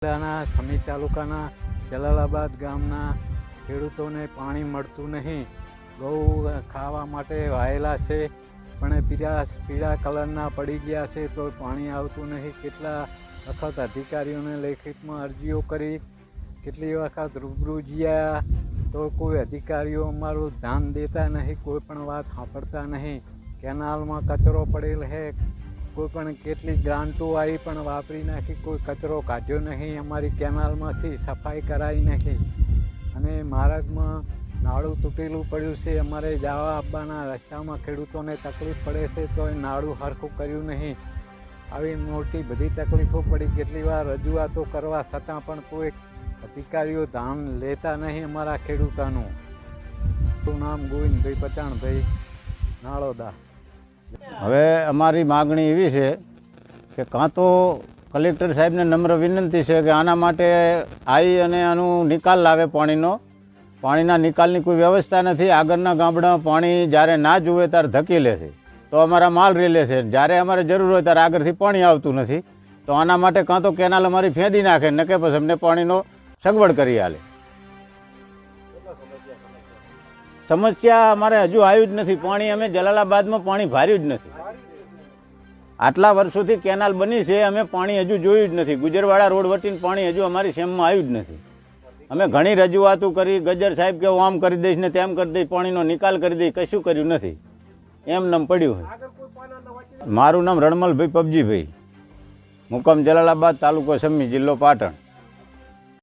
જિલ્લાના સમી તાલુકાના જલાલાબાદ ગામના ખેડૂતોને પાણી મળતું નહીં. ઘઉં ખાવા માટે વાયેલા છે પણ પીળા કલરના પડી ગયા છે તો પાણી આવતું નહીં. કેટલા વખત અધિકારીઓને લેખિતમાં અરજીઓ કરી, કેટલી વખત રૂબરૂ ગયા તો કોઈ અધિકારીઓ અમારું ધ્યાન દેતા નહીં, કોઈ પણ વાત સાંભળતા નહીં. કેનાલમાં કચરો પડેલ છે, કોઈ પણ કેટલી ગ્રાન્ટો આવી પણ વાપરી નાખી, કોઈ કચરો કાઢ્યો નહીં, અમારી કેનાલમાંથી સફાઈ કરાવી નાખી. અને માર્ગમાં નાળું તૂટેલું પડ્યું છે, અમારે જવા આવવાના રસ્તામાં ખેડૂતોને તકલીફ પડે છે તો એ નાળું સરખું કર્યું નહીં. આવી મોટી બધી તકલીફો પડી. કેટલી વાર રજૂઆતો કરવા છતાં પણ કોઈ અધિકારીઓ ધ્યાન લેતા નહીં અમારા ખેડૂતોનું. નામ ગોવિંદભાઈ પચાણભાઈ, નાળોદા. હવે અમારી માગણી એવી છે કે કાં તો કલેક્ટર સાહેબને નમ્ર વિનંતી છે કે આના માટે આવી અને આનું નિકાલ લાવે. પાણીના નિકાલની કોઈ વ્યવસ્થા નથી. આગળના ગામડામાં પાણી જ્યારે ના જુએ ત્યારે ધકી લે છે તો અમારા માલ રેલે છે. જ્યારે અમારે જરૂર હોય ત્યારે આગળથી પાણી આવતું નથી. તો આના માટે કાં તો કેનાલ અમારી ફેંદી નાખે ને કે પછી અમને પાણીનો સગવડ કરી આલે. સમસ્યા અમારે હજુ આવ્યું જ નથી. પાણી અમે જલાલાબાદમાં પાણી ભર્યું જ નથી. આટલા વર્ષોથી કેનાલ બની છે, અમે પાણી હજુ જોયું જ નથી. ગુજરવાડા રોડ વટીને પાણી હજુ અમારી શેમમાં આવ્યું જ નથી. અમે ઘણી રજૂઆતો કરી, ગજર સાહેબ કે હું આમ કરી દઈશ ને તેમ કરી દઈશ, પાણીનો નિકાલ કરી દઈશ, કશું કર્યું નથી. એમ નામ પડ્યું છે. મારું નામ રણમલભાઈ પબજીભાઈ, મુકામ જલાલાબાદ, તાલુકો સમી, જિલ્લો પાટણ.